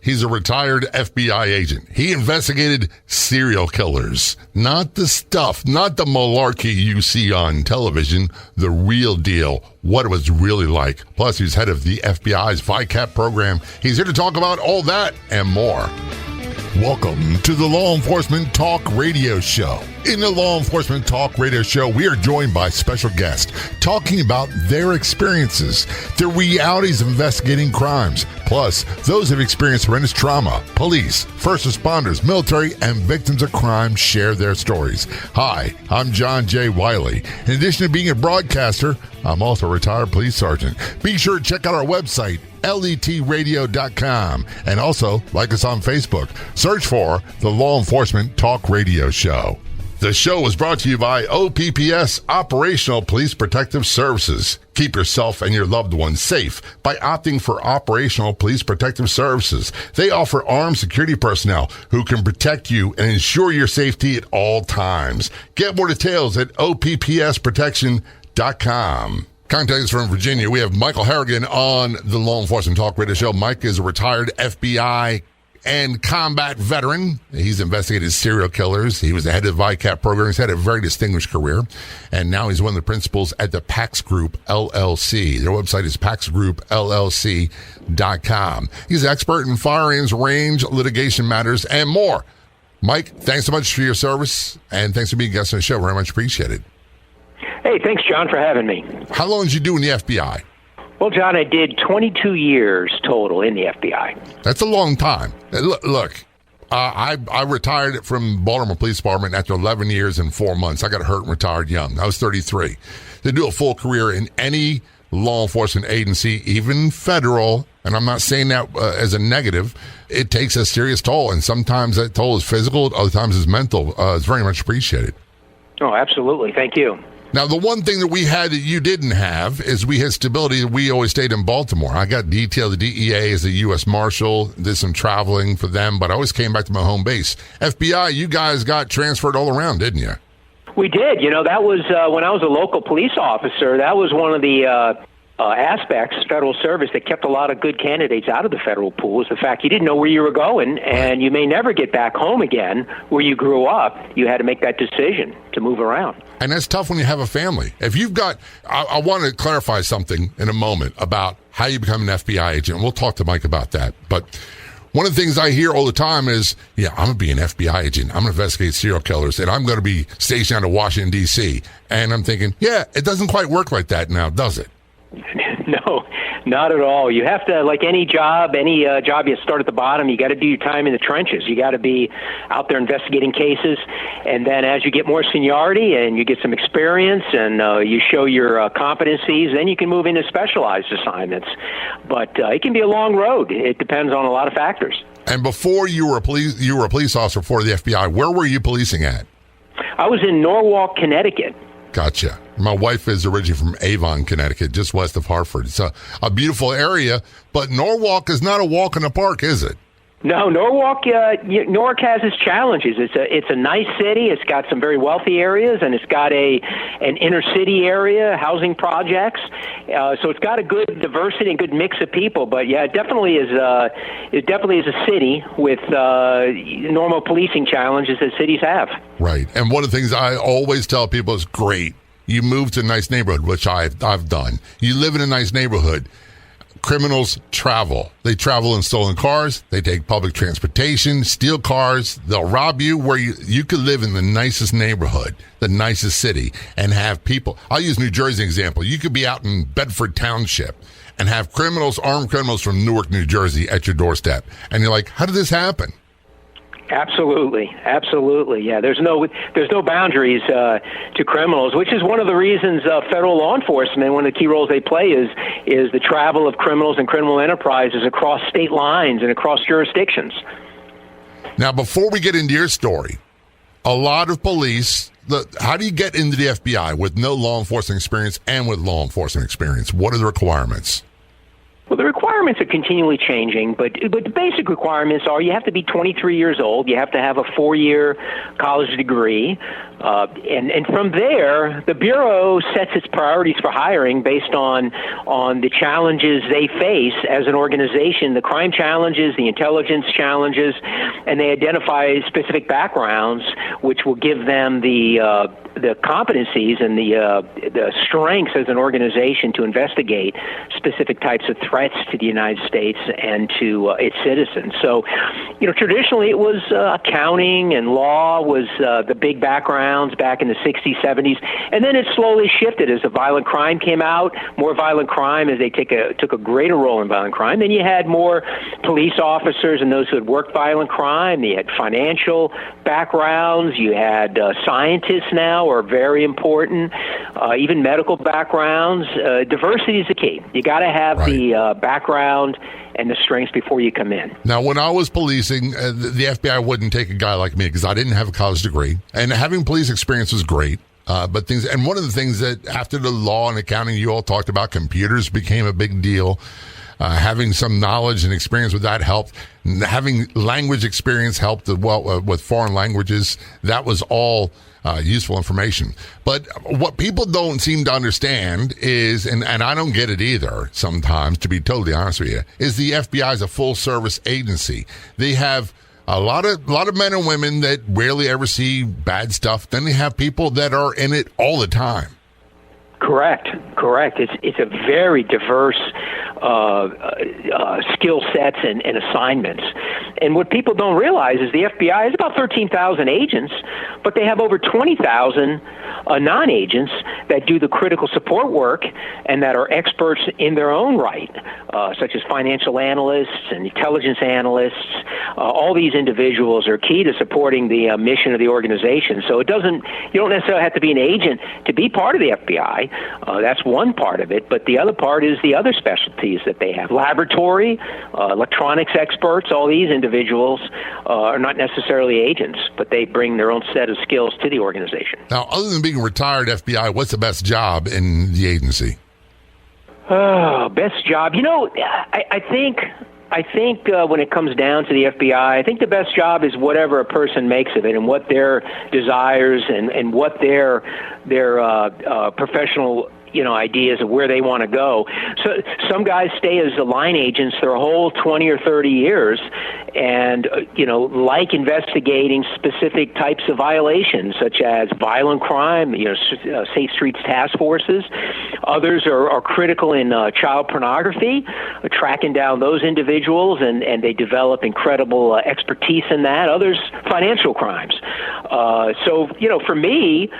He's a retired FBI agent. He investigated serial killers. Not the stuff, not the malarkey you see on television, the real deal, what it was really like. Plus, he's head of the FBI's ViCAP program. He's here to talk about all that and more. Welcome to the Law Enforcement Talk Radio Show. In the Law Enforcement Talk Radio Show, we are joined by special guests talking about their experiences, the realities of investigating crimes, plus those who have experienced horrendous trauma. Police, first responders, military, and victims of crime share their stories. Hi, I'm John J. Wiley. In addition to being a broadcaster, I'm also a retired police sergeant. Be sure to check out our website, letradio.com, and also like us on Facebook. Search for the Law Enforcement Talk Radio Show. The show was brought to you by OPPS, Operational Police Protective Services. Keep yourself and your loved ones safe by opting for Operational Police Protective Services. They offer armed security personnel who can protect you and ensure your safety at all times. Get more details at oppsprotection.com. Contact us from Virginia. We have Michael Harrigan on the Law Enforcement Talk Radio Show. Mike is a retired FBI and combat veteran. He's investigated serial killers. He was the head of the ViCAP program. He's had a very distinguished career. And now he's one of the principals at the Pax Group, LLC. Their website is paxgroupllc.com. He's an expert in firearms, range, litigation matters, and more. Mike, thanks so much for your service, and thanks for being a guest on the show. Very much appreciated. Hey, thanks, John, for having me. How long did you do in the FBI? Well, John, I did 22 years total in the FBI. That's a long time. Look, I retired from Baltimore Police Department after 11 years and 4 months. I got hurt and retired young. I was 33. To do a full career in any law enforcement agency, even federal, and I'm not saying that as a negative, it takes a serious toll. And sometimes that toll is physical, other times it's mental. It's very much appreciated. Oh, absolutely. Thank you. Now, the one thing that we had that you didn't have is we had stability. We always stayed in Baltimore. I got detailed the DEA as a U.S. Marshal, did some traveling for them, but I always came back to my home base. FBI, you guys got transferred all around, didn't you? We did. You know, that was when I was a local police officer, that was one of the aspects, federal service, that kept a lot of good candidates out of the federal pool, was the fact you didn't know where you were going, and you may never get back home again where you grew up. You had to make that decision to move around. And that's tough when you have a family. If you've got, I want to clarify something in a moment about how you become an FBI agent. We'll talk to Mike about that. But one of the things I hear all the time is, yeah, I'm going to be an FBI agent. I'm going to investigate serial killers, and I'm going to be stationed out of Washington, D.C. And I'm thinking, yeah, it doesn't quite work like that now, does it? No, not at all. You have to, like any job you start at the bottom, you got to do your time in the trenches. You got to be out there investigating cases, and then as you get more seniority and you get some experience and you show your competencies, then you can move into specialized assignments. But it can be a long road. It depends on a lot of factors. And before you were a police officer for the FBI, where were you policing at? I was in Norwalk, Connecticut. Gotcha. My wife is originally from Avon, Connecticut, just west of Hartford. It's a beautiful area, but Norwalk is not a walk in the park, is it? No, Norwalk has its challenges. It's a nice city. It's got some very wealthy areas, and it's got an inner city area, housing projects. So it's got a good diversity and good mix of people. But yeah, it definitely is a city with normal policing challenges that cities have. Right. And one of the things I always tell people is, great, you move to a nice neighborhood, which I've done. You live in a nice neighborhood. Criminals travel. They travel in stolen cars. They take public transportation, steal cars. They'll rob you where you could live in the nicest neighborhood, the nicest city, and have people. I'll use New Jersey example. You could be out in Bedford Township and have armed criminals from Newark, New Jersey at your doorstep. And you're like, how did this happen? Absolutely. Yeah, there's no boundaries to criminals, which is one of the reasons federal law enforcement, one of the key roles they play is the travel of criminals and criminal enterprises across state lines and across jurisdictions. Now, before we get into your story, a lot of police, how do you get into the FBI with no law enforcement experience and with law enforcement experience? What are the requirements? Well, the requirements are continually changing, but the basic requirements are you have to be 23 years old, you have to have a 4-year college degree, and from there, the Bureau sets its priorities for hiring based on the challenges they face as an organization, the crime challenges, the intelligence challenges, and they identify specific backgrounds which will give them the competencies and the strengths as an organization to investigate specific types of threats to the United States and to its citizens. So, traditionally it was accounting and law was the big backgrounds back in the 60s, 70s, and then it slowly shifted as the violent crime came out, more violent crime as they took a greater role in violent crime. Then you had more police officers and those who had worked violent crime. You had financial backgrounds. You had scientists now are very important, even medical backgrounds. Diversity is the key. You got to have the background and the strengths before you come in. Now, when I was policing, the FBI wouldn't take a guy like me because I didn't have a college degree, and having police experience was great. But one of the things that after the law and accounting, you all talked about, computers became a big deal. Having some knowledge and experience with that helped. Having language experience helped as well with foreign languages. That was all useful information. But what people don't seem to understand is, and I don't get it either sometimes, to be totally honest with you, is the FBI is a full service agency. They have a lot of men and women that rarely ever see bad stuff. Then they have people that are in it all the time. Correct. It's a very diverse skill sets and assignments. And what people don't realize is the FBI is about 13,000 agents, but they have over 20,000 non-agents that do the critical support work and that are experts in their own right, such as financial analysts and intelligence analysts. All these individuals are key to supporting the mission of the organization. So you don't necessarily have to be an agent to be part of the FBI. That's one part of it, but the other part is the other specialties that they have. Laboratory, electronics experts, all these individuals are not necessarily agents, but they bring their own set of skills to the organization. Now, other than being a retired FBI, what's the best job in the agency? Oh, best job. I think when it comes down to the FBI, I think the best job is whatever a person makes of it and what their desires and what their professional ideas of where they want to go. So some guys stay as the line agents their whole 20 or 30 years and, like investigating specific types of violations, such as violent crime, Safe Streets task forces. Others are critical in child pornography, tracking down those individuals, and they develop incredible expertise in that. Others, financial crimes. For me,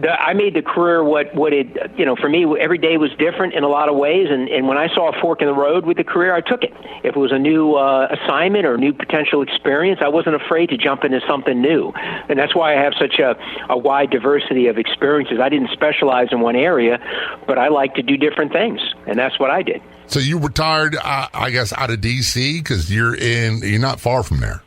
I made the career for me, every day was different in a lot of ways, and when I saw a fork in the road with the career, I took it. If it was a new assignment or a new potential experience, I wasn't afraid to jump into something new, and that's why I have such a wide diversity of experiences. I didn't specialize in one area, but I like to do different things, and that's what I did. So you retired, I guess, out of D.C. because you're not far from there.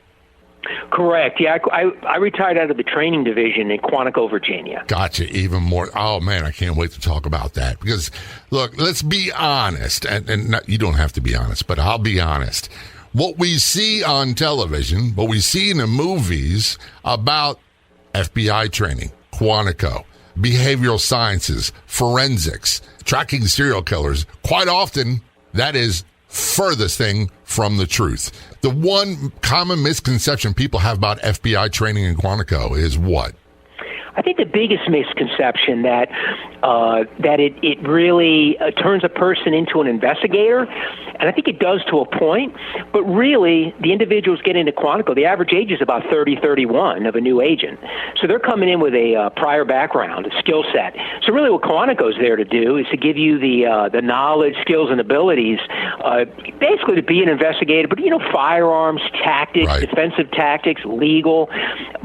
Correct. Yeah, I retired out of the training division in Quantico, Virginia. Gotcha. Even more. Oh, man, I can't wait to talk about that. Because, look, let's be honest. And not, you don't have to be honest, but I'll be honest. What we see on television, what we see in the movies about FBI training, Quantico, behavioral sciences, forensics, tracking serial killers, quite often that is furthest thing from the truth. The one common misconception people have about FBI training in Quantico is what? I think the biggest misconception that it really turns a person into an investigator, and I think it does to a point, but really the individuals get into Quantico, the average age is about 30, 31 of a new agent. So they're coming in with a prior background, a skill set. So really what Quantico's there to do is to give you the knowledge, skills, and abilities, basically to be an investigator, but firearms, tactics, right, defensive tactics, legal,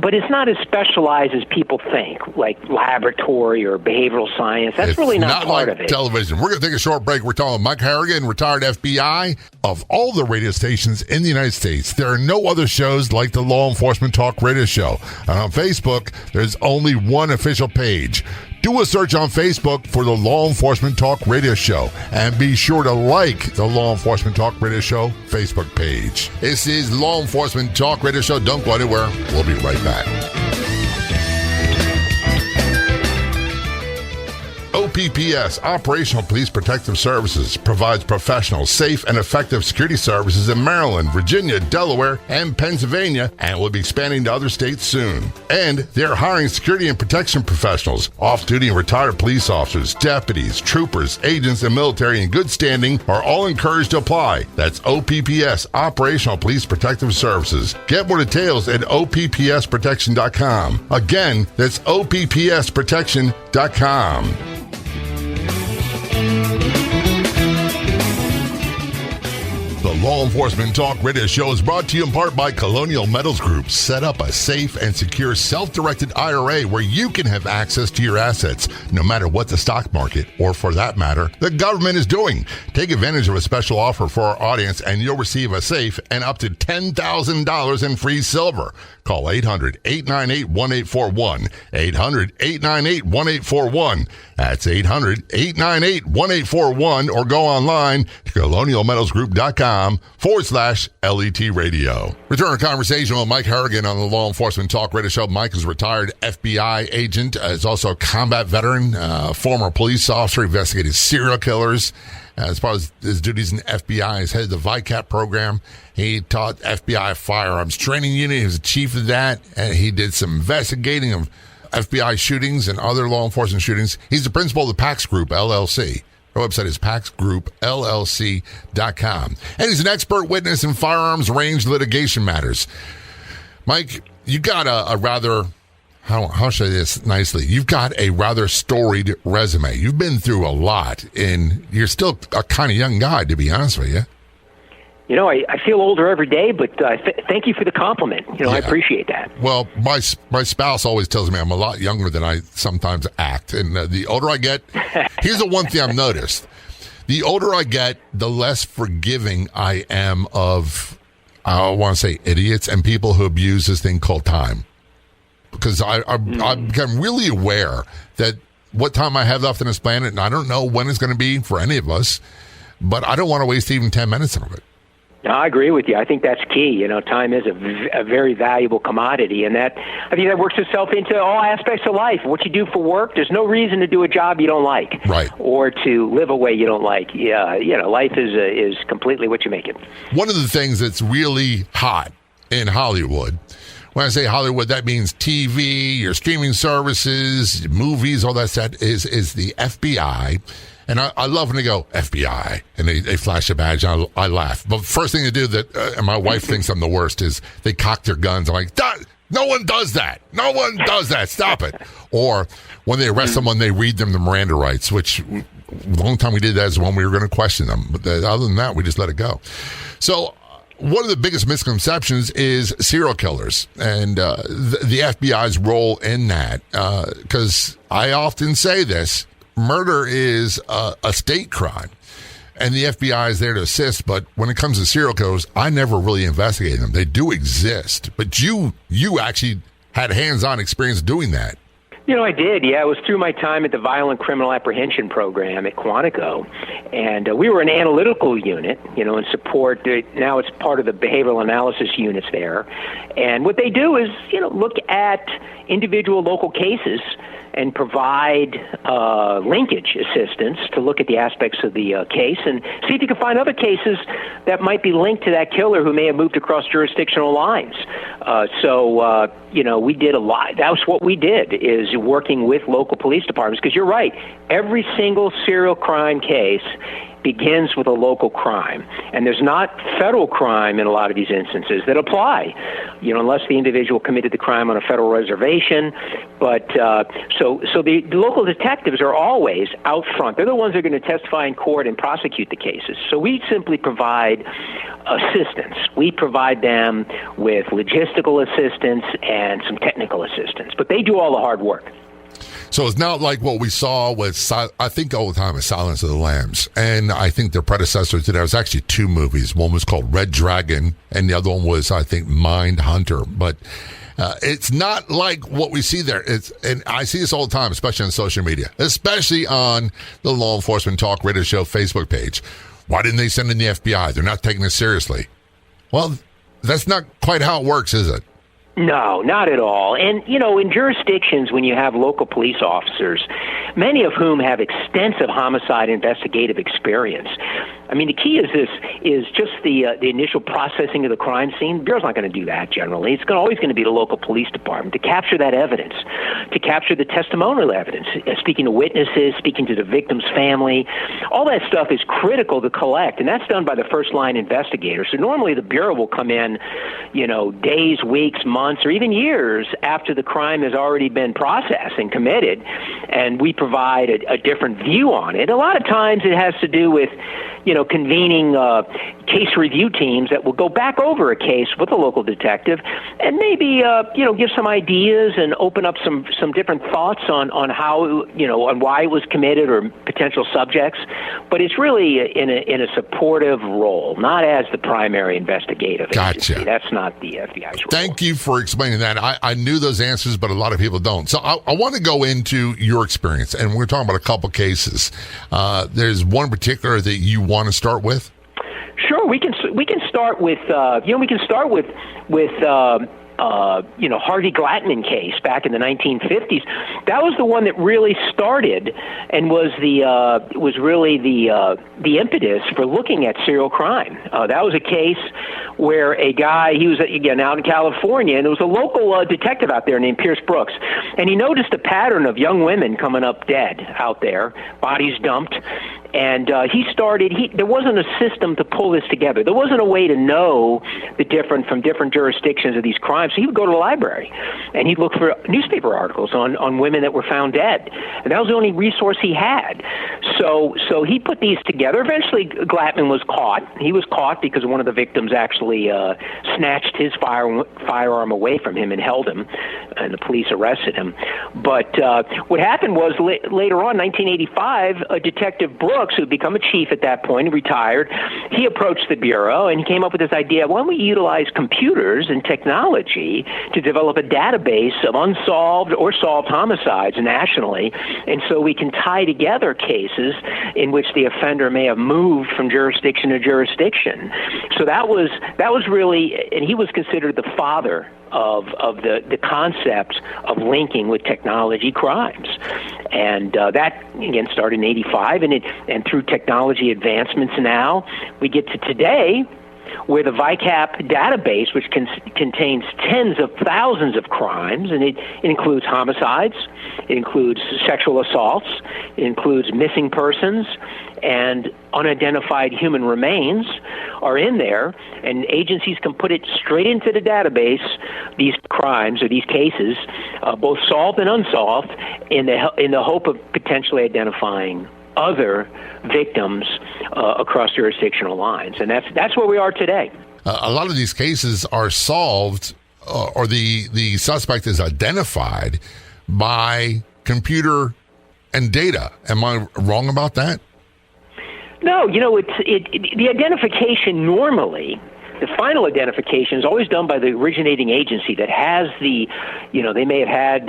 but it's not as specialized as people think, like laboratory or behavioral science. That's really not part like of it. Television. We're going to take a short break. We're talking with Mike Harrigan, retired FBI. Of all the radio stations in the United States, there are no other shows like the Law Enforcement Talk Radio Show. And on Facebook, there's only one official page. Do Do a search on Facebook for the Law Enforcement Talk Radio Show, and be sure to like the Law Enforcement Talk Radio Show Facebook page. This is Law Enforcement Talk Radio Show. Don't go anywhere. We'll be right back. OPPS, Operational Police Protective Services, provides professional, safe, and effective security services in Maryland, Virginia, Delaware, and Pennsylvania, and will be expanding to other states soon. And they're hiring security and protection professionals. Off-duty and retired police officers, deputies, troopers, agents, and military in good standing are all encouraged to apply. That's OPPS, Operational Police Protective Services. Get more details at OPPSprotection.com. Again, that's OPPSprotection.com. The Law Enforcement Talk Radio Show is brought to you in part by Colonial Metals Group. Set up a safe and secure self-directed IRA where you can have access to your assets, no matter what the stock market, or for that matter, the government is doing. Take advantage of a special offer for our audience and you'll receive a safe and up to $10,000 in free silver. Call 800-898-1841. 800-898-1841. That's 800-898-1841, or go online to colonialmetalsgroup.com/LET radio. Return to conversation with Mike Harrigan on the Law Enforcement Talk Radio Show. Mike is a retired FBI agent, is also a combat veteran, former police officer, investigated serial killers. As far as his duties in the FBI, he's headed the ViCAP program. He taught FBI firearms training unit. He was the chief of that, and he did some investigating of FBI shootings and other law enforcement shootings. He's the principal of the PAX Group, LLC. Our website is paxgroupllc.com. And he's an expert witness in firearms range litigation matters. Mike, you got a rather... How should I say this nicely? You've got a rather storied resume. You've been through a lot, and you're still a kind of young guy, to be honest with you. You know, I feel older every day, but thank you for the compliment. You know, yeah. I appreciate that. Well, my spouse always tells me I'm a lot younger than I sometimes act, and the older I get, here's the one thing I've noticed. The older I get, the less forgiving I am of, I want to say, idiots and people who abuse this thing called time. Because I've become really aware that what time I have left on this planet, and I don't know when it's going to be for any of us, but I don't want to waste even 10 minutes of it. No, I agree with you. I think that's key. You know, time is a very valuable commodity, and I think that works itself into all aspects of life. What you do for work, there's no reason to do a job you don't like, right? Or to live a way you don't like. Yeah, you know, life is completely what you make it. One of the things that's really hot in Hollywood. When I say Hollywood, that means TV, your streaming services, movies, all that stuff, is the FBI. And I love when they go, FBI, and they flash a badge, and I laugh. But first thing they do, and my wife thinks I'm the worst, is they cock their guns. I'm like, no one does that. No one does that. Stop it. Or when they arrest someone, they read them the Miranda rights, which the only time we did that is when we were going to question them. But other than that, we just let it go. So one of the biggest misconceptions is serial killers and the FBI's role in that. Because I often say this, murder is a state crime, and the FBI is there to assist. But when it comes to serial killers, I never really investigated them. They do exist, but you actually had hands-on experience doing that. You know, I did. Yeah, it was through my time at the Violent Criminal Apprehension Program at Quantico. And we were an analytical unit, you know, in support. Now it's part of the behavioral analysis units there. And what they do is, you know, look at individual local cases and provide linkage assistance to look at the aspects of the case and see if you can find other cases that might be linked to that killer who may have moved across jurisdictional lines. So you know, we did a lot. That was what we did, is working with local police departments, because you're right, every single serial crime case begins with a local crime. And there's not federal crime in a lot of these instances that apply, you know, unless the individual committed the crime on a federal reservation. But so the local detectives are always out front. They're the ones that are going to testify in court and prosecute the cases. So we simply provide assistance. We provide them with logistical assistance and some technical assistance. But they do all the hard work. So it's not like what we saw with, I think all the time, is Silence of the Lambs. And I think their predecessor to that was actually two movies. One was called Red Dragon, and the other one was, I think, Mind Hunter. But It's not like what we see there. And I see this all the time, especially on social media, especially on the Law Enforcement Talk Radio Show Facebook page. Why didn't they send in the FBI? They're not taking this seriously. Well, that's not quite how it works, is it? No, not at all. And, in jurisdictions when you have local police officers, many of whom have extensive homicide investigative experience, I mean, the key is just the initial processing of the crime scene. The Bureau's not going to do that generally. It's always going to be the local police department to capture that evidence, to capture the testimonial evidence, speaking to witnesses, speaking to the victim's family. All that stuff is critical to collect, and that's done by the first-line investigator. So normally the Bureau will come in, days, weeks, months, or even years after the crime has already been processed and committed, and we provide a different view on it. A lot of times it has to do with convening case review teams that will go back over a case with a local detective and maybe, give some ideas and open up some different thoughts on how, on why it was committed or potential subjects. But it's really in a supportive role, not as the primary investigative agency. That's not the FBI's role. Thank you for explaining that. I knew those answers, but a lot of people don't. So I want to go into your experience, and we're talking about a couple cases. There's one particular that you want to start with? Sure, we can start with Harvey Glattman case back in the 1950s. That was the one that really started and was really the impetus for looking at serial crime. That was a case where a guy, he was again out in California, and there was a local detective out there named Pierce Brooks, and he noticed a pattern of young women coming up dead out there, bodies dumped. And there wasn't a system to pull this together. There wasn't a way to know the from different jurisdictions of these crimes. So he would go to the library, and he'd look for newspaper articles on women that were found dead. And that was the only resource he had. So he put these together. Eventually, Glattman was caught. He was caught because one of the victims actually snatched his firearm away from him and held him, and the police arrested him. But what happened was later on, 1985, a Detective Brooks, who had become a chief at that point, retired, he approached the Bureau and he came up with this idea, why don't we utilize computers and technology to develop a database of unsolved or solved homicides nationally, and so we can tie together cases in which the offender may have moved from jurisdiction to jurisdiction. So that was really, and he was considered the father of the concept of linking with technology crimes. And that, again, started in 85, and through technology advancements now, we get to today, where the ViCAP database, which contains tens of thousands of crimes, and it includes homicides, it includes sexual assaults, it includes missing persons, and unidentified human remains are in there, and agencies can put it straight into the database, these crimes or these cases, both solved and unsolved, in the hope of potentially identifying other victims across jurisdictional lines. And that's where we are today. A lot of these cases are solved or the suspect is identified by computer and data. Am I wrong about that? No, the identification normally, the final identification is always done by the originating agency that has they may have had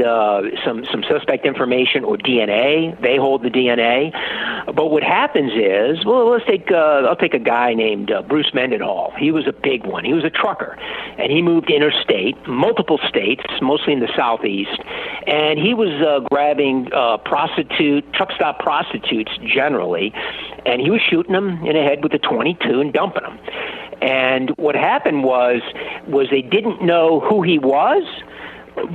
some suspect information or DNA. They hold the DNA. But what happens is, I'll take a guy named Bruce Mendenhall. He was a big one. He was a trucker, and he moved interstate, multiple states, mostly in the southeast, and he was grabbing truck stop prostitutes generally, and he was shooting them in the head with a .22 and dumping them. And what happened was they didn't know who he was,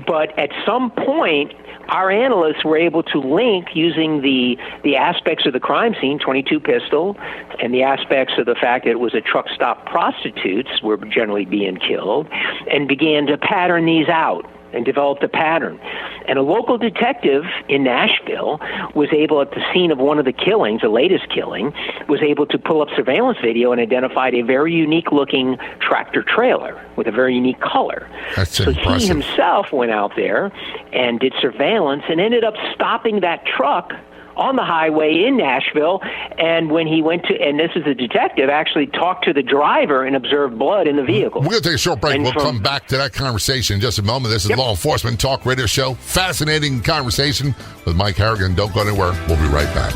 but at some point, our analysts were able to link using the aspects of the crime scene, .22 pistol, and the aspects of the fact that it was a truck stop prostitutes were generally being killed, and began to pattern these out and developed a pattern. And a local detective in Nashville was able, at the scene of one of the killings, the latest killing, was able to pull up surveillance video and identified a very unique-looking tractor trailer with a very unique color. That's impressive. He himself went out there and did surveillance and ended up stopping that truck on the highway in Nashville, and when he went to, and this is a detective, actually talked to the driver and observed blood in the vehicle. We're going to take a short break. We'll come back to that conversation in just a moment. This is Law Enforcement Talk Radio Show. Fascinating conversation with Mike Harrigan. Don't go anywhere. We'll be right back.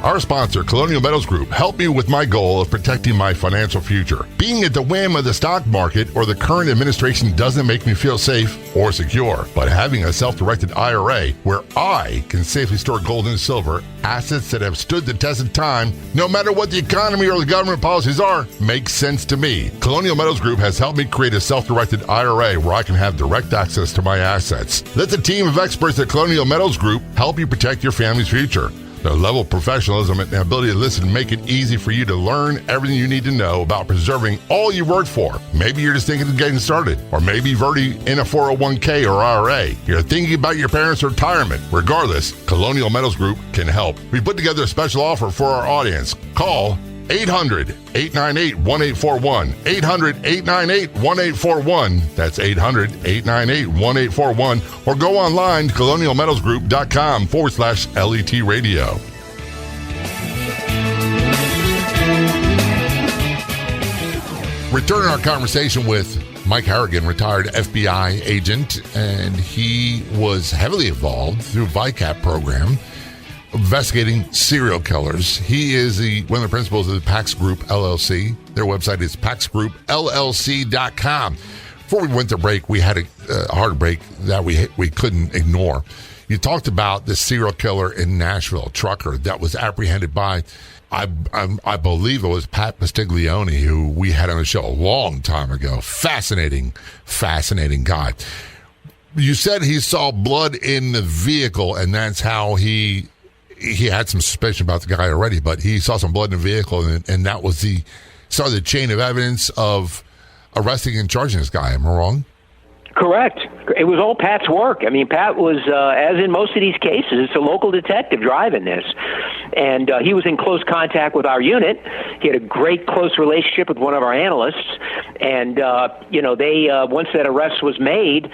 Our sponsor, Colonial Metals Group, helped me with my goal of protecting my financial future. Being at the whim of the stock market or the current administration doesn't make me feel safe or secure. But having a self-directed IRA where I can safely store gold and silver, assets that have stood the test of time, no matter what the economy or the government policies are, makes sense to me. Colonial Metals Group has helped me create a self-directed IRA where I can have direct access to my assets. Let the team of experts at Colonial Metals Group help you protect your family's future. Their level of professionalism and ability to listen make it easy for you to learn everything you need to know about preserving all you worked for. Maybe you're just thinking of getting started, or maybe you've already in a 401k or IRA. You're thinking about your parents' retirement. Regardless, Colonial Metals Group can help. We put together a special offer for our audience. Call 800-898-1841. 800-898-1841. That's 800-898-1841. Or go online to colonialmetalsgroup.com/LET radio. Returning our conversation with Mike Harrigan, retired FBI agent, and he was heavily involved through ViCAP program investigating serial killers. He is one of the principals of the Pax Group LLC. Their website is paxgroupllc.com. Before we went to break, we had a hard break that we couldn't ignore. You talked about the serial killer in Nashville, trucker that was apprehended by, I believe it was Pat Pastiglione, who we had on the show a long time ago. Fascinating guy. You said he saw blood in the vehicle, and that's how he had some suspicion about the guy already, but he saw some blood in the vehicle, and that was the chain of evidence of arresting and charging this guy. Am I wrong? Correct. It was all Pat's work. I mean, Pat was, as in most of these cases, it's a local detective driving this. And he was in close contact with our unit. He had a great close relationship with one of our analysts. And, they once that arrest was made,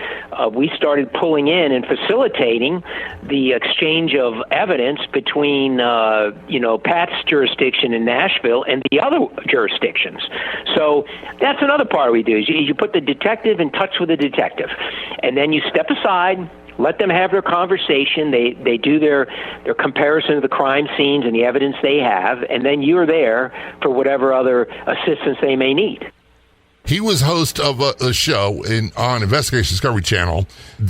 we started pulling in and facilitating the exchange of evidence between, Pat's jurisdiction in Nashville and the other jurisdictions. So that's another part we do, is you put the detective in touch with the detective. And then you step aside, let them have their conversation. They do their comparison of the crime scenes and the evidence they have, and then you're there for whatever other assistance they may need. He was host of a show on Investigation Discovery Channel.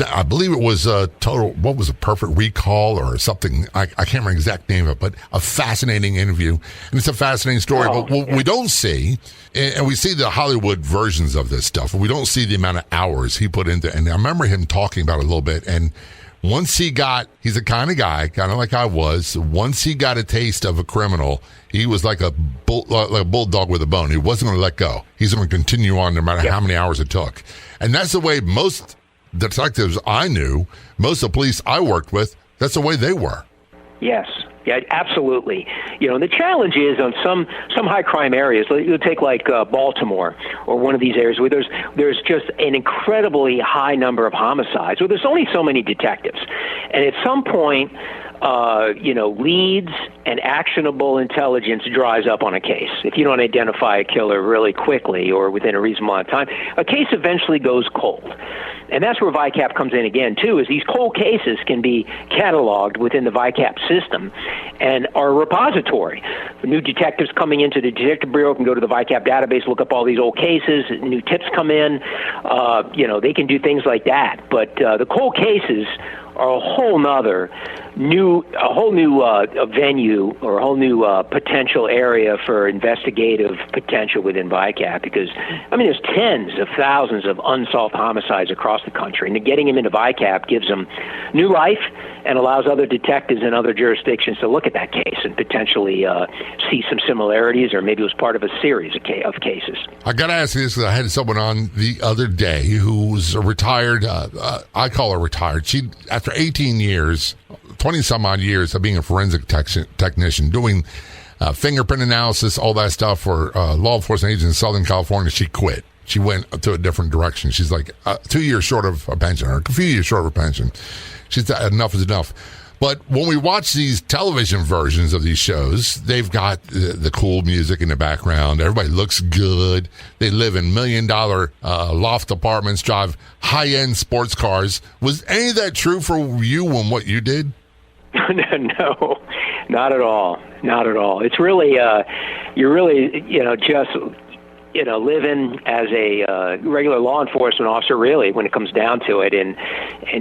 I believe it was what was a Perfect Recall or something. I can't remember the exact name of it, but a fascinating interview. And it's a fascinating story. But what we don't see, and we see the Hollywood versions of this stuff, we don't see the amount of hours he put into it. And I remember him talking about it a little bit. And once he's the kind of guy, kind of like I was, once he got a taste of a criminal, he was like a bulldog with a bone. He wasn't going to let go. He's going to continue on no matter how many hours it took. And that's the way most detectives I knew, most of the police I worked with, that's the way they were. Yes. Yeah, absolutely. The challenge is on some high crime areas. You'll take like Baltimore or one of these areas where there's just an incredibly high number of homicides, where there's only so many detectives, and at some point, leads and actionable intelligence dries up on a case. If you don't identify a killer really quickly or within a reasonable amount of time, a case eventually goes cold. And that's where ViCAP comes in again, too, is these cold cases can be cataloged within the ViCAP system and are a repository. New detectives coming into the Detective Bureau can go to the ViCAP database, look up all these old cases, new tips come in, they can do things like that. But the cold cases are a whole new venue or a whole new potential area for investigative potential within ViCAP, because there's tens of thousands of unsolved homicides across the country, and getting them into ViCAP gives them new life and allows other detectives in other jurisdictions to look at that case and potentially see some similarities, or maybe it was part of a series of cases. I got to ask you this, because I had someone on the other day who's a retired, I call her retired. She, after 18 years, 20-some-odd years of being a forensic technician, doing fingerprint analysis, all that stuff for law enforcement agents in Southern California, she quit. She went to a different direction. She's like 2 years short of a pension, or a few years short of a pension. She said enough is enough. But when we watch these television versions of these shows, they've got the cool music in the background. Everybody looks good. They live in $1 million loft apartments, drive high-end sports cars. Was any of that true for you and what you did? No, not at all. Not at all. It's really, you're really, just, living as a regular law enforcement officer, really, when it comes down to it. And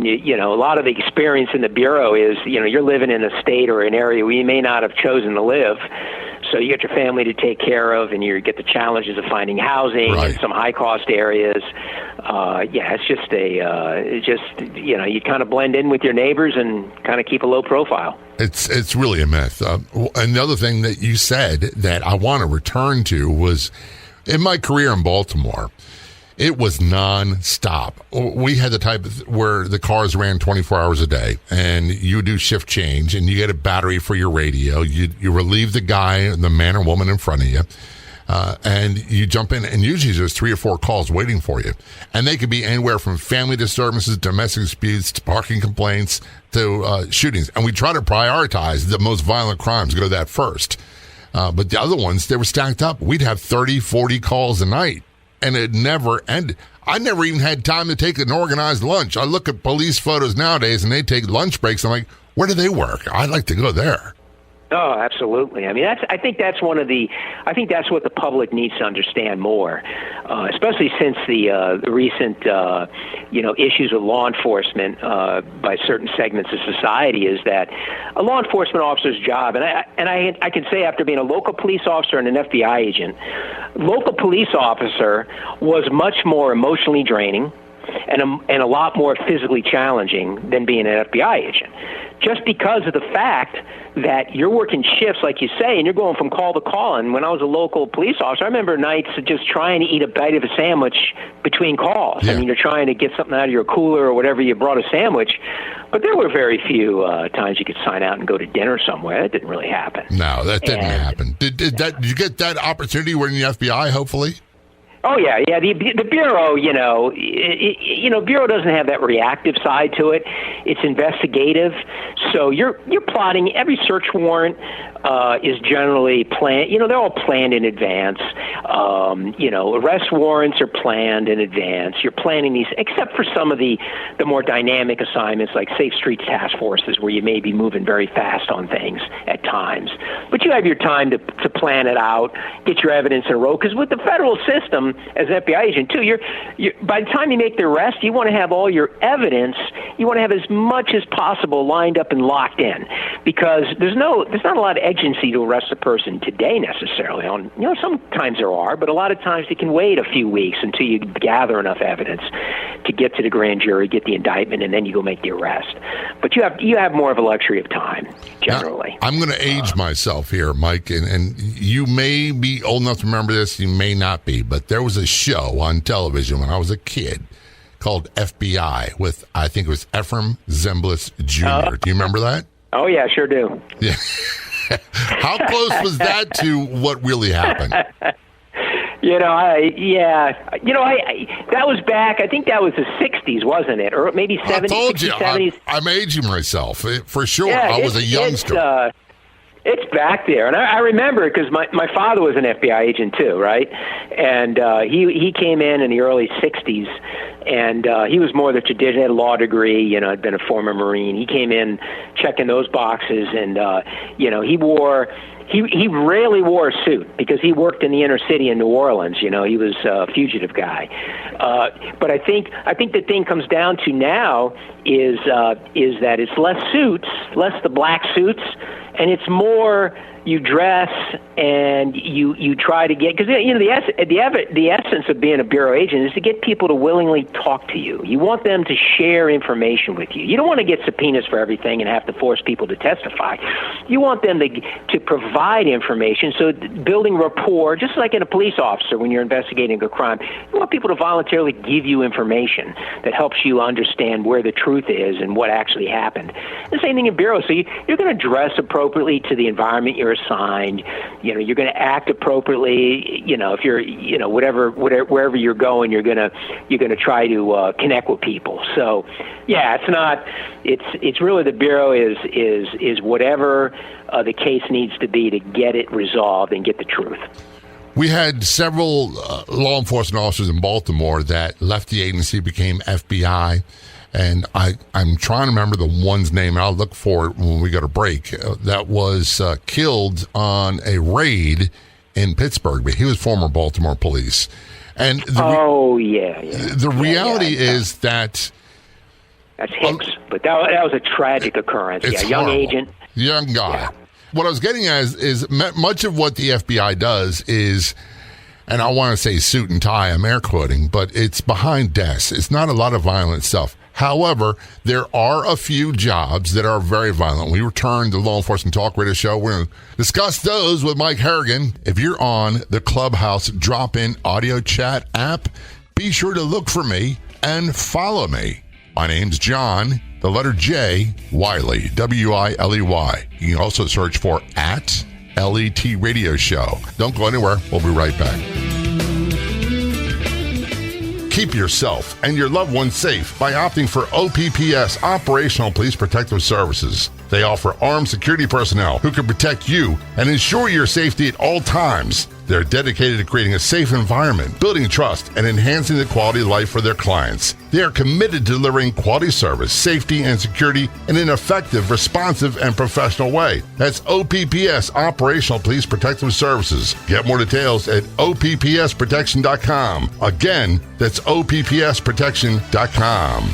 a lot of the experience in the Bureau is, you're living in a state or an area where you may not have chosen to live. So you get your family to take care of, and you get the challenges of finding housing in some high-cost areas. You kind of blend in with your neighbors and kind of keep a low profile. It's really a myth. Another thing that you said that I want to return to was, in my career in Baltimore, it was non-stop. We had the type where the cars ran 24 hours a day, and you do shift change, and you get a battery for your radio. You relieve the guy, the man or woman in front of you, and you jump in, and usually there's 3 or 4 calls waiting for you. And they could be anywhere from family disturbances, domestic disputes, to parking complaints, to shootings. And we try to prioritize the most violent crimes, go to that first. But the other ones, they were stacked up. We'd have 30, 40 calls a night. And it never ended. I never even had time to take an organized lunch. I look at police photos nowadays, and they take lunch breaks. I'm like, where do they work? I'd like to go there. Oh, absolutely. I mean, I think that's what the public needs to understand more, especially since the recent, issues with law enforcement by certain segments of society, is that a law enforcement officer's job, and I can say after being a local police officer and an FBI agent, local police officer was much more emotionally draining and a lot more physically challenging than being an FBI agent, just because of the fact that you're working shifts, like you say, and you're going from call to call. And when I was a local police officer, I remember nights of just trying to eat a bite of a sandwich between calls. Yeah. I mean, you're trying to get something out of your cooler or whatever, you brought a sandwich. But there were very few times you could sign out and go to dinner somewhere. That didn't really happen. No, that didn't happen. Did you get that opportunity when in the FBI, hopefully? Oh yeah. The Bureau, Bureau doesn't have that reactive side to it. It's investigative. So you're plotting. Every search warrant is generally planned. They're all planned in advance. Arrest warrants are planned in advance. You're planning these, except for some of the more dynamic assignments like Safe Streets Task Forces, where you may be moving very fast on things at times. But you have your time to plan it out, get your evidence in a row. Because with the federal system, as an FBI agent too, you're by the time you make the arrest, you want to have all your evidence. You want to have as much as possible lined up and locked in, because there's not a lot of agency to arrest a person today necessarily. Sometimes there are, but a lot of times they can wait a few weeks until you gather enough evidence to get to the grand jury, get the indictment, and then you go make the arrest. But you have more of a luxury of time generally. Now, I'm going to age myself here, Mike, and you may be old enough to remember this, you may not be, but there was a show on television when I was a kid called FBI with, I think it was Ephraim Zimbalist Jr. Do you remember that? Oh, yeah, sure do. Yeah. How close was that to what really happened? That was back, I think that was the 60s, wasn't it? Or maybe 70s, I told 60s, you, 70s. I'm aging myself, for sure. Yeah, I was a youngster. It's back there, and I remember it because my father was an FBI agent too, right? And he came in the early 60s, and he was more the traditional, had a law degree, had been a former Marine. He came in checking those boxes, and he rarely wore a suit because he worked in the inner city in New Orleans. He was a fugitive guy. But I think the thing comes down to now is that it's less suits, less the black suits, and it's more you dress and you try to get, because the essence of being a bureau agent is to get people to willingly talk to you. You want them to share information with you. You don't want to get subpoenas for everything and have to force people to testify. You want them to provide provide information. So building rapport, just like in a police officer when you're investigating a crime, you want people to voluntarily give you information that helps you understand where the truth is and what actually happened. The same thing in bureau. So you're going to dress appropriately to the environment you're assigned. You're going to act appropriately. If you're, wherever you're going, you're going to try to connect with people. So, yeah, it's really the bureau is whatever the case needs to be to get it resolved and get the truth. We had several law enforcement officers in Baltimore that left the agency, became FBI, and I'm trying to remember the one's name, and I'll look for it when we go to break, that was killed on a raid in Pittsburgh, but he was former Baltimore police. And the reality is that... That's Hicks, but that was a tragic occurrence. Young horrible. Agent. Young guy. Yeah. What I was getting at is much of what the FBI does is, and I want to say suit and tie, I'm air quoting, but it's behind desks. It's not a lot of violent stuff. However, there are a few jobs that are very violent. We return to Law Enforcement Talk Radio Show. We're going to discuss those with Mike Harrigan. If you're on the Clubhouse drop-in audio chat app, be sure to look for me and follow me. My name's John, the letter J, Wiley, W-I-L-E-Y. You can also search for @LET Radio Show. Don't go anywhere. We'll be right back. Keep yourself and your loved ones safe by opting for OPPS, Operational Police Protective Services. They offer armed security personnel who can protect you and ensure your safety at all times. They're dedicated to creating a safe environment, building trust, and enhancing the quality of life for their clients. They are committed to delivering quality service, safety, and security in an effective, responsive, and professional way. That's OPPS, Operational Police Protective Services. Get more details at OPPSprotection.com. Again, that's OPPSprotection.com.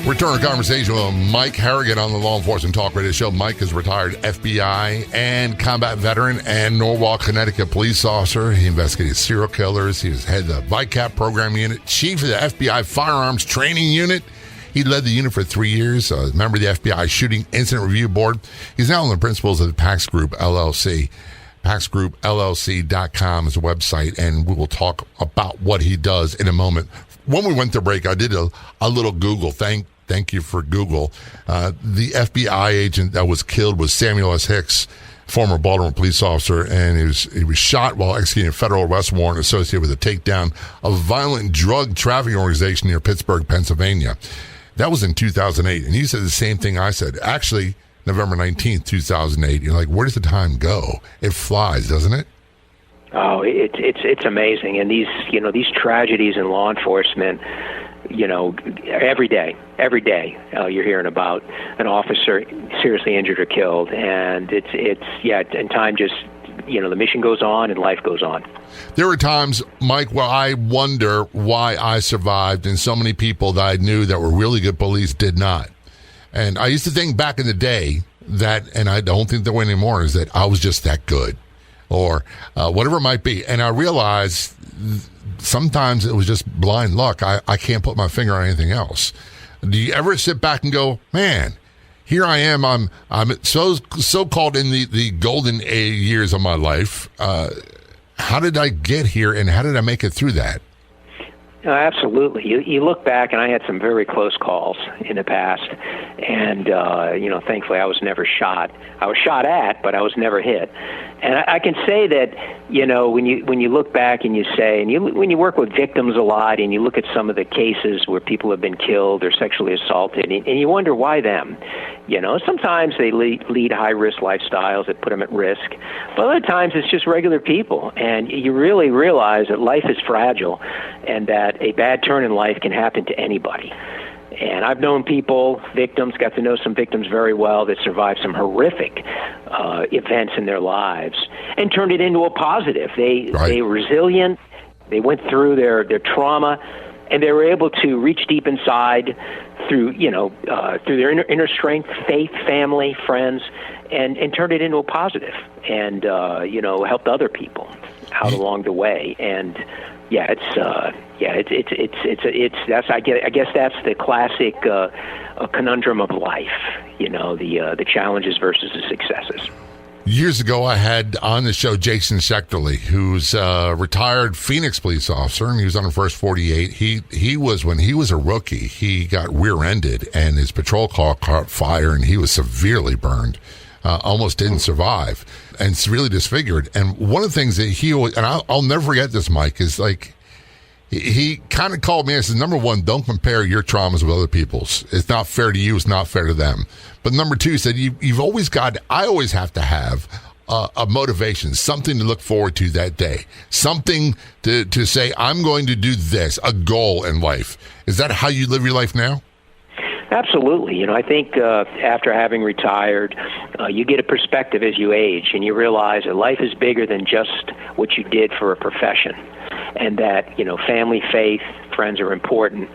Return to conversation with Mike Harrigan on the Law Enforcement Talk Radio Show. Mike is retired FBI and combat veteran and Norwalk, Connecticut police officer. He investigated serial killers. He was head of the ViCAP program unit, chief of the FBI firearms training unit. He led the unit for 3 years, a member of the FBI Shooting Incident Review Board. He's now one of the principals of the PAX Group, LLC. PaxGroupLLC.com is a website, and we will talk about what he does in a moment. When we went to break, I did a little Google. Thank you for Google. The FBI agent that was killed was Samuel S. Hicks, former Baltimore police officer, and he was shot while executing a federal arrest warrant associated with a takedown of a violent drug trafficking organization near Pittsburgh, Pennsylvania. That was in 2008, and he said the same thing I said. Actually, November 19th, 2008. You're like, where does the time go? It flies, doesn't it? Oh, it's amazing. And these tragedies in law enforcement, every day you're hearing about an officer seriously injured or killed, and and time just, the mission goes on and life goes on. There were times, Mike, where I wonder why I survived and so many people that I knew that were really good police did not. And I used to think back in the day that, and I don't think that way anymore, is that I was just that good or whatever it might be. And I realized sometimes it was just blind luck. I can't put my finger on anything else. Do you ever sit back and go, man, here I am. I'm so-called in the golden years of my life. How did I get here, and how did I make it through that? Absolutely. You look back, and I had some very close calls in the past, and thankfully I was never shot. I was shot at, but I was never hit. And I can say that, when you look back and you say, when you work with victims a lot, and you look at some of the cases where people have been killed or sexually assaulted, and you wonder why them. Sometimes they lead high-risk lifestyles that put them at risk, but other times it's just regular people, and you really realize that life is fragile, and that a bad turn in life can happen to anybody. And I've known people, victims, got to know some victims very well that survived some horrific events in their lives and turned it into a positive. They were resilient. They went through their trauma, and they were able to reach deep inside through their inner strength, faith, family, friends, and turned it into a positive, and helped other people out along the way. And I guess that's the classic conundrum of life. The challenges versus the successes. Years ago, I had on the show Jason Schechterly, who's a retired Phoenix police officer, and he was on the first 48. He was, when he was a rookie, he got rear-ended, and his patrol car caught fire, and he was severely burned, almost didn't survive, and it's really disfigured. And one of the things that he always, and I'll never forget this, Mike, is like, he kind of called me and said, number one, don't compare your traumas with other people's. It's not fair to you. It's not fair to them. But number two, he said, I always have to have a motivation, something to look forward to that day, something to say, I'm going to do this, a goal in life. Is that how you live your life now? Absolutely. I think after having retired, you get a perspective as you age, and you realize that life is bigger than just what you did for a profession. And that, family, faith, friends are important,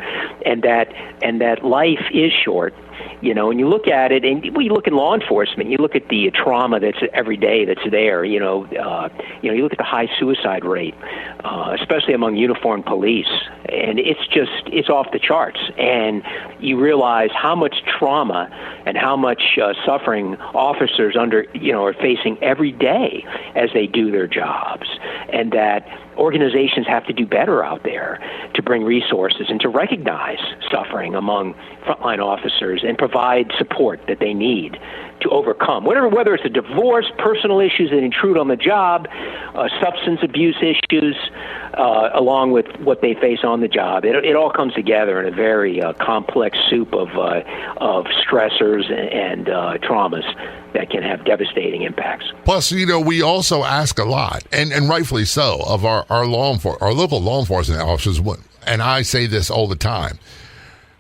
and that life is short. And you look at it, and you look in law enforcement, you look at the trauma that's every day that's there. You look at the high suicide rate, especially among uniformed police, and it's off the charts. And you realize how much trauma and how much suffering officers are facing every day as they do their jobs, and that organizations have to do better out there to bring resources and to recognize suffering among frontline officers and provide support that they need to overcome whether it's a divorce, personal issues that intrude on the job, substance abuse issues, along with what they face on the job. It all comes together in a very complex soup of stressors and traumas that can have devastating impacts. Plus, we also ask a lot, and rightfully so, of our local law enforcement officers, and I say this all the time.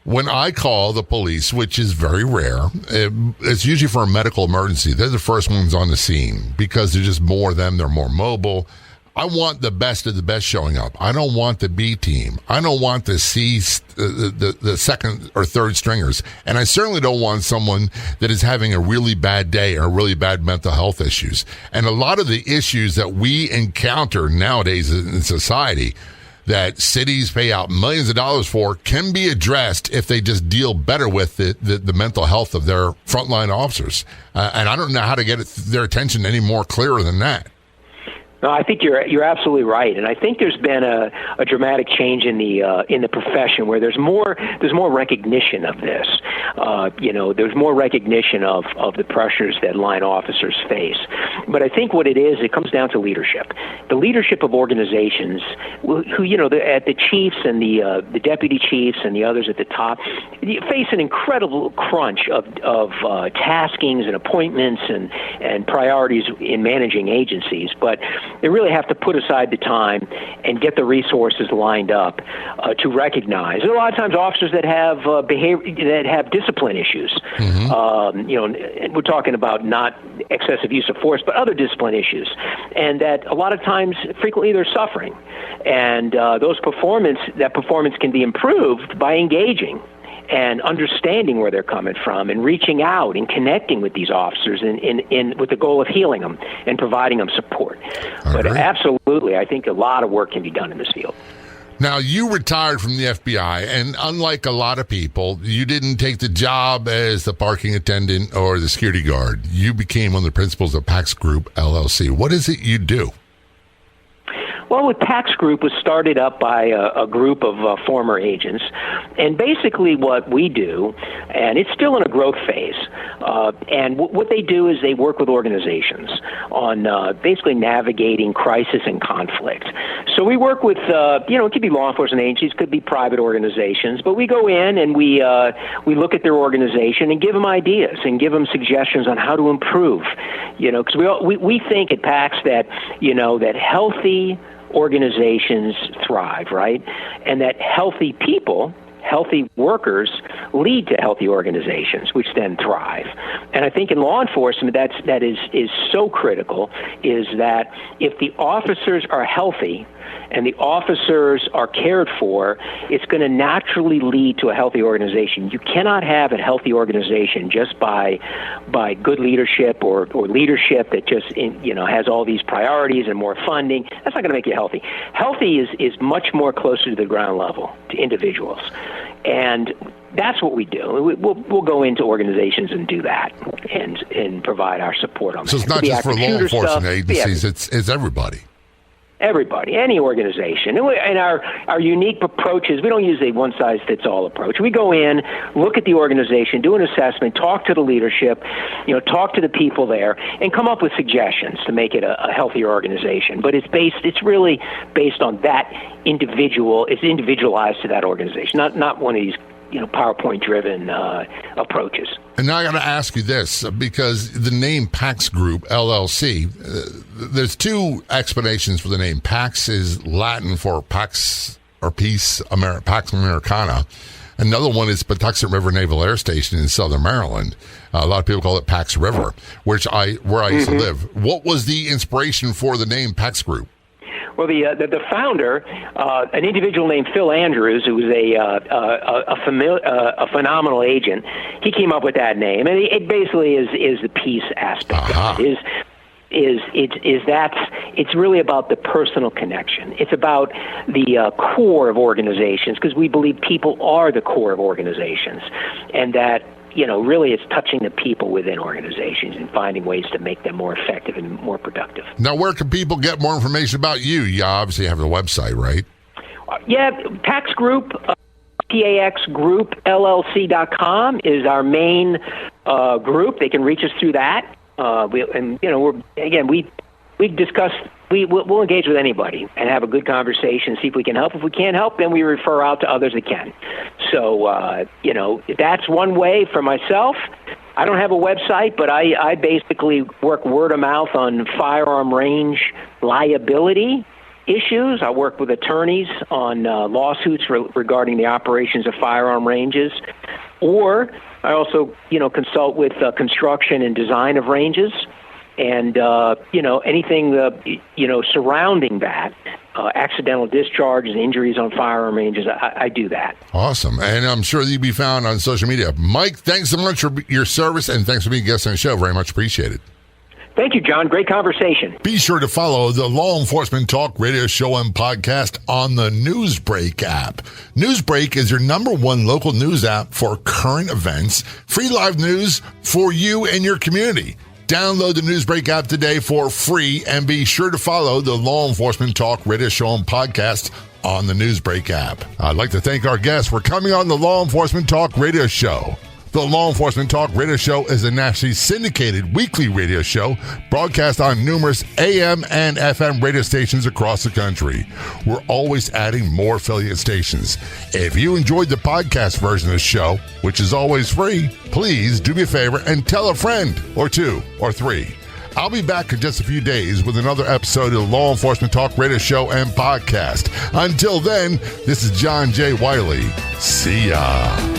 When I call the police, which is very rare, it's usually for a medical emergency. They're the first ones on the scene because there's just more of them. They're more mobile. I want the best of the best showing up. I don't want the B team. I don't want the C, the second or third stringers. And I certainly don't want someone that is having a really bad day or really bad mental health issues. And a lot of the issues that we encounter nowadays in society that cities pay out millions of dollars for can be addressed if they just deal better with the mental health of their frontline officers. And I don't know how to get their attention any more clearer than that. No, I think you're absolutely right, and I think there's been a dramatic change in the profession where there's more recognition of this. There's more recognition of the pressures that line officers face. But I think what it comes down to leadership. The leadership of organizations, who at the chiefs and the deputy chiefs and the others at the top, face an incredible crunch of taskings and appointments and priorities in managing agencies, but they really have to put aside the time and get the resources lined up to recognize. And a lot of times, officers that have that have discipline issues. And we're talking about not excessive use of force, but other discipline issues, and that a lot of times, frequently, they're suffering, and that performance can be improved by engaging and understanding where they're coming from and reaching out and connecting with these officers with the goal of healing them and providing them support. But absolutely, I think a lot of work can be done in this field. Now, you retired from the FBI, and unlike a lot of people, you didn't take the job as the parking attendant or the security guard. You became one of the principals of Pax Group, LLC. What is it you do? Well, with Pax Group was started up by a group of former agents, and basically what we do, and it's still in a growth phase, and what they do is they work with organizations on basically navigating crisis and conflict. So we work with, it could be law enforcement agencies, could be private organizations, but we go in and we look at their organization and give them ideas and give them suggestions on how to improve, because we think at Pax that, that healthy organizations thrive, right? And that healthy people healthy workers lead to healthy organizations, which then thrive. And I think in law enforcement, that is so critical, is that if the officers are healthy and the officers are cared for, it's going to naturally lead to a healthy organization. You cannot have a healthy organization just by good leadership or leadership that just has all these priorities and more funding. That's not going to make you healthy. Healthy is much more closer to the ground level, to individuals. And that's what we do. We'll go into organizations and do that and provide our support on that. So it's not just for law enforcement agencies, it's everybody. Everybody, any organization. And our unique approach is we don't use a one-size-fits-all approach. We go in, look at the organization, do an assessment, talk to the leadership, talk to the people there, and come up with suggestions to make it a healthier organization. But it's really based on that individual. It's individualized to that organization, not one of these PowerPoint-driven approaches. And now I got to ask you this, because the name Pax Group, LLC, there's two explanations for the name. Pax is Latin for Pax or Peace, Pax Americana. Another one is Patuxent River Naval Air Station in Southern Maryland. A lot of people call it Pax River, where I used to live. What was the inspiration for the name Pax Group? Well, the founder, an individual named Phil Andrews, who was a phenomenal agent, he came up with that name, and it basically is the peace aspect of it. It's really about the personal connection. It's about the core of organizations, because we believe people are the core of organizations, and that really it's touching the people within organizations and finding ways to make them more effective and more productive. Now, where can people get more information about you? You obviously have the website, right? Pax Group, PAXGroupLLC.com is our main group. They can reach us through that. We'll engage with anybody and have a good conversation, see if we can help. If we can't help, then we refer out to others that can. So, that's one way for myself. I don't have a website, but I basically work word of mouth on firearm range liability issues. I work with attorneys on lawsuits regarding the operations of firearm ranges, or I also, consult with construction and design of ranges. And, anything, surrounding that, accidental discharges, injuries on firearm ranges, I do that. Awesome. And I'm sure you'll be found on social media. Mike, thanks so much for your service, and thanks for being a guest on the show. Very much appreciated. Thank you, John. Great conversation. Be sure to follow the Law Enforcement Talk radio show and podcast on the Newsbreak app. Newsbreak is your #1 local news app for current events, free live news for you and your community. Download the Newsbreak app today for free, and be sure to follow the Law Enforcement Talk radio show and podcast on the Newsbreak app. I'd like to thank our guests for coming on the Law Enforcement Talk radio show. The Law Enforcement Talk radio show is a nationally syndicated weekly radio show broadcast on numerous AM and FM radio stations across the country. We're always adding more affiliate stations. If you enjoyed the podcast version of the show, which is always free, please do me a favor and tell a friend or two or three. I'll be back in just a few days with another episode of the Law Enforcement Talk radio show and podcast. Until then, this is John J. Wiley. See ya.